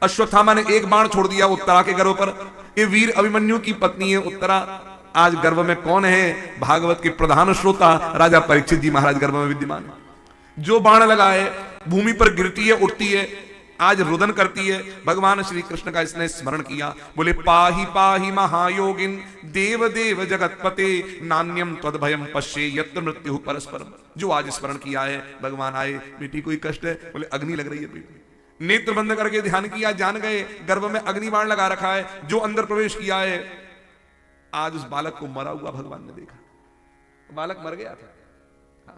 अश्वत्थामा ने एक बाण छोड़ दिया उत्तरा के गर्भ पर। ये वीर अभिमन्यु की पत्नी है उत्तरा। आज गर्भ में कौन है? भागवत के प्रधान श्रोता राजा परीक्षित जी महाराज गर्भ में विद्यमान है। जो बाण लगाए भूमि पर गिरती है, उठती है, आज रुदन करती है। भगवान श्री कृष्ण का इसने स्मरण किया, बोले पाहि पाहि महायोगिन देव देव जगतपते नान्यम तद्भयम पश्ये यत्र मृत्यु परस्परम। जो आज स्मरण किया है, भगवान आए, बेटी कोई कष्ट है? बोले अग्नि लग रही है बेटी। नेत्र बंद करके ध्यान किया, जान गए गर्भ में अग्नि बाण लगा रखा है। जो अंदर प्रवेश किया है, आज उस बालक को मरा हुआ भगवान ने देखा। बालक मर गया था।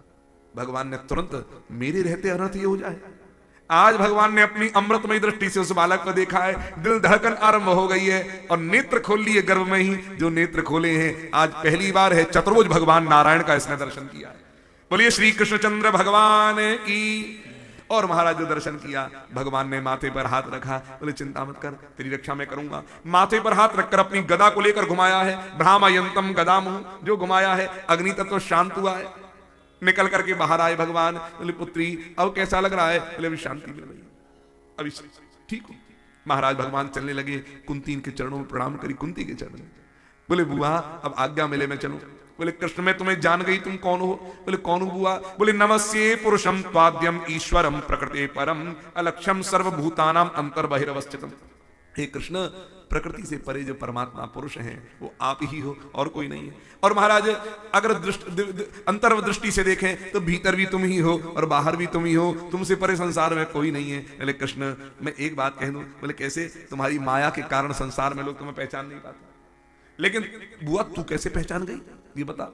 भगवान ने तुरंत, मेरे रहते अनर्थ ये हो जाए। आज भगवान ने अपनी अमृतमयी दृष्टि से उस बालक को देखा है। दिल धड़कन आरंभ हो गई है और नेत्र खोल लिए गर्भ में ही। जो नेत्र खोले हैं, आज पहली बार है चतुर्भुज भगवान नारायण का इसने दर्शन किया है। बोलिए श्री कृष्णचंद्र भगवान की। और महाराज जो दर्शन किया, भगवान ने माथे पर हाथ रखा, बोले चिंता मत कर, तेरी रक्षा मैं करूंगा। माथे पर हाथ रखकर अपनी गदा को लेकर घुमाया है। भ्रामयंतम गदामु, जो घुमाया है, अग्नि तत्व शांत हुआ है। निकल करके बाहर आए भगवान। बोले पुत्री अब कैसा लग रहा है? बोले अभी शांति मिल रही, अभी ठीक हो। महाराज भगवान चलने लगे, कुंती के चरणों में प्रणाम करी, कुंती के चरण। बोले बुआ अब आज्ञा मिले मैं चलूं। बोले कृष्ण मैं तुम्हें जान गई, तुम कौन हो? बोले कौन हो बुआ? बोले नमस्ये पुरुषम त्वाद्यम ईश्वरम प्रकृते परम अलक्ष्यम सर्वभूतानाम अंतर बहिरवस्थितम। हे कृष्ण, प्रकृति से परे जो परमात्मा पुरुष हैं वो आप ही हो और कोई नहीं है। और महाराज अगर अंतर्दृष्टि से देखें तो भीतर भी तुम ही हो और बाहर भी तुम ही हो, तुमसे परे संसार में कोई नहीं है। बोले कृष्ण मैं एक बात कह दूं। बोले कैसे? तुम्हारी माया के कारण संसार में लोग तुम्हें पहचान नहीं पाते, लेकिन बुआ तू कैसे पहचान गई ये बता।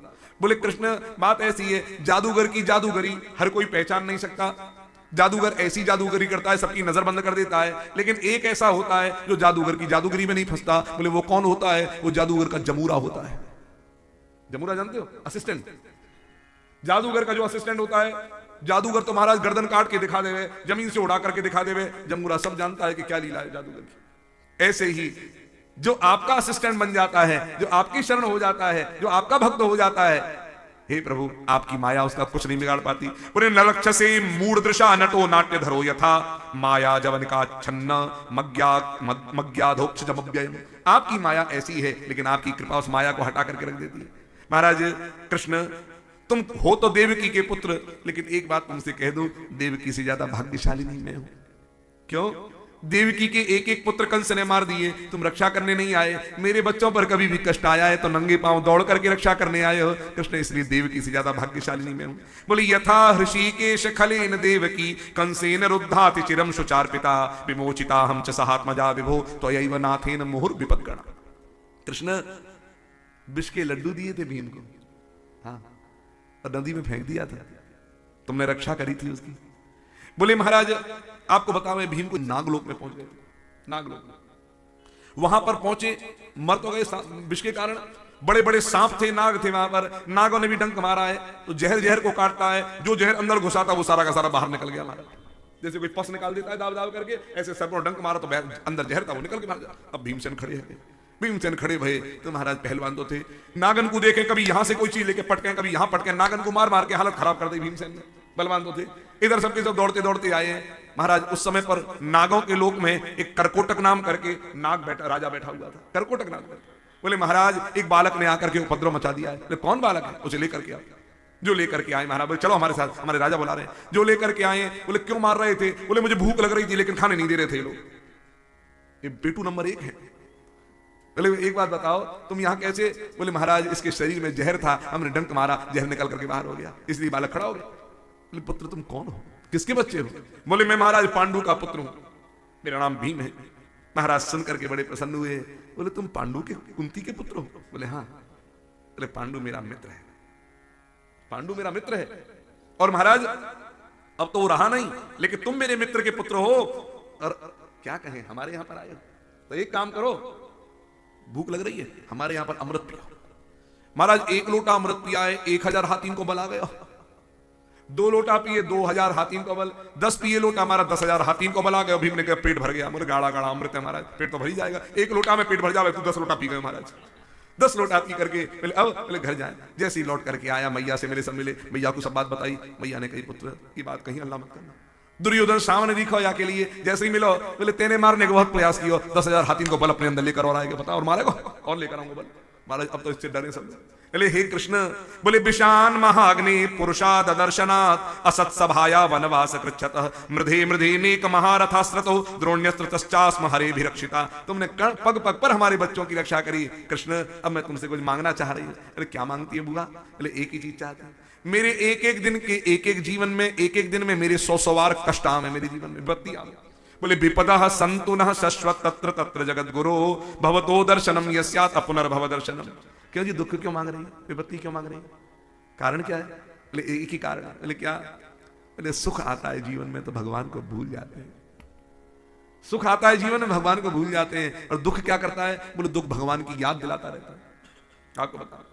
बोले कृष्ण बात ऐसी है, जादूगर की जादूगरी हर कोई पहचान नहीं सकता। जादूगर ऐसी जादूगरी करता है, सबकी नजर बंद कर देता है, लेकिन एक ऐसा होता है जो जादूगर की जादूगरी में नहीं फंसता। बोले वो कौन होता है? वो जादूगर का जमूरा होता है। जमूरा जानते हो? असिस्टेंट। जादूगर का जो असिस्टेंट होता है, जादूगर तो महाराज गर्दन काट के दिखा देवे, जमीन से उड़ा करके दिखा देवे, जमूरा सब जानता है कि क्या लीला है जादूगर की। ऐसे ही जो आपका असिस्टेंट बन जाता है, जो आपकी शरण हो जाता है, जो आपका भक्त हो जाता है, हे प्रभु आपकी माया उसका कुछ नहीं बिगाड़ पाती। पूरे नलक्षसे मूढ़ दृशा नटो नाट्य धरो यथा माया जवन का छन्न मज्ञाधोक्ष जमव्ययम्। आपकी माया ऐसी है, लेकिन आपकी कृपा उस माया को हटा करके रख देती है। महाराज कृष्ण तुम हो तो देवकी के पुत्र, लेकिन एक बात तुमसे कह दूं, देवकी से ज्यादा भाग्यशाली नहीं मैं हूं। क्यों? देवकी के एक एक पुत्र कंस ने मार दिए, तुम रक्षा करने नहीं आए। मेरे बच्चों पर कभी भी कष्ट आया है तो नंगे पांव दौड़ करके रक्षा करने आए हो कृष्ण, इसलिए देवकी से ज्यादा भाग्यशाली नहीं मैं हूं। बोले यथा ऋषिकेश खलेन देवकी कंसेन रुद्धाति चिरम शुचार पिता विमोचिता हम च सहात्मजा विभो त्वयैव नाथेन मुहुर विपद्गण। कृष्ण विष के लड्डू दिए थे भीम को, हाँ, और नदी में फेंक दिया था, तुमने रक्षा करी थी उसकी। बोले महाराज आपको बताओ, भीम को नागलोक में पहुंच गए। नागलोक में वहां पर पहुंचे, मर तो गए विष के कारण, बड़े बड़े सांप थे, नाग थे वहां पर, नागों ने भी डंक मारा है तो जहर जहर को काटता है, जो जहर अंदर घुसा था वो सारा का सारा बाहर निकल गया। हमारा जैसे कोई पस निकाल देता है दाव दाव करके, ऐसे सर पर डंक मारा तो अंदर जहर था वो निकल के बाहर जा। अब भीमसेन खड़े हैं, भीमसेन खड़े भये तो महाराज पहलवान तो थे, नागन को देखे कभी यहां से कोई चीज लेके पटके, कभी यहां पटके, नागन को मार मार के हालत खराब कर दी भीमसेन ने। बलवान तो थे, इधर सबके सब दौड़ते दौड़ते आए हैं। महाराज उस समय पर नागों के लोक में एक करकोटक नाम करके नाग बैठा, राजा बैठा हुआ था, करकोटक नाम करके। बोले महाराज एक बालक ने आकर के उपद्रव मचा दिया है। बोले कौन बालक है? उसे लेकर के आओ। जो लेकर के आए महाराज, बोले चलो हमारे साथ, हमारे राजा बुला रहे हैं। जो लेकर के आए, बोले क्यों मार रहे थे? बोले मुझे भूख लग रही थी लेकिन खाने नहीं दे रहे थे लोग। ये बेटू नंबर 1 है। बोले एक बात बताओ तुम यहाँ कैसे? बोले महाराज इसके शरीर में जहर था, हमने डंक मारा, जहर निकल करके बाहर हो गया, इसलिए बालक खड़ा हो गया। बोले पुत्र तुम कौन हो, किसके बच्चे हो? बोले मैं महाराज पांडु का पुत्र हूं, मेरा नाम भीम है। महाराज सुन करके बड़े प्रसन्न हुए। बोले तुम पांडु के, कुंती के पुत्र हो? बोले हाँ। बोले पांडु मेरा मित्र है, पांडु मेरा मित्र है। और महाराज अब तो वो रहा नहीं, लेकिन तुम मेरे मित्र के पुत्र हो और क्या कहें हमारे यहां पर आए हो, तो एक काम करो, भूख लग रही है, हमारे यहां पर अमृत पियो। महाराज 1 लोटा अमृत पिया है, 1000 हाथीन को बल आ गया। 2 लोटा पिए 2000 हाथीन को बल, 10 पिए लोटा हमारा 10,000 हाथीन को बल आ गया। भीम ने कहा पेट भर गया, मुझे गाढ़ा गाढ़ा अमृत है महाराज, पेट तो भर ही जाएगा, 1 लोटा में पेट भर जाए, तू 10 लोटा पी गए महाराज। 10 लोटा पी करके बोले अब बोले घर जाए। जैसे ही लौट करके आया, मैया से मेरे सब मिले, मैया को सब बात बताई। मैया ने कही पुत्र की बात कहीं अल्लाह मत करना, दुर्योधन सामने दिखो या के लिए जैसे ही मिलो बोले तेने मारने को बहुत प्रयास किया 10,000 हाथी को बल अपने अंदर लेकर और आएगा पता और मारेगा और लेकर आऊंगा बल महाराज अब तो इससे डरे सब बोले हे कृष्ण बोले विशान महाग्नि पुरुषाद दर्शनात् असत सभाया वनवास कृच्छत मृधे मृधे नेक महारथास्त्रतो द्रोण्यस्त्रतश्चास्म हरे भी रक्षिता तुमने पग पग पर हमारे बच्चों की रक्षा करी कृष्ण अब मैं तुमसे कुछ मांगना चाह रही हूं अरे क्या मांगती है बुआ बोले एक ही चीज चाहती है मेरे एक एक दिन के एक एक जीवन में एक एक दिन में मेरे 100 बार कष्ट आवे मेरे जीवन में विपत्ति आवे बोले विपदा संतु न शश्वत तत्र तत्र जगत गुरु भवतो दर्शनम यस्यात् अपुनर्भव दर्शनम क्यों जी दुख क्यों मांग रही है विपत्ति क्यों मांग रही है कारण क्या है बोले एक ही कारण है बोले क्या बोले सुख आता है जीवन में तो भगवान को भूल जाते हैं सुख आता है जीवन में भगवान को भूल जाते हैं और दुख क्या करता है बोले दुख भगवान की याद दिलाता रहता है आपको बता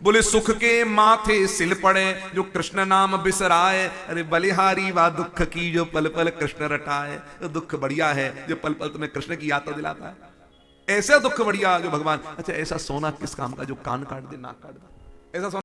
बोले सुख के माथे सिल पड़े जो कृष्ण नाम बिसराए अरे बलिहारी वा दुख की जो पल पल कृष्ण रटाए तो दुख बढ़िया है जो पल पल तुम्हें कृष्ण की याद तो दिलाता है ऐसा दुख बढ़िया जो भगवान अच्छा ऐसा सोना किस काम का जो कान काट दे नाक काट दे ऐसा सोना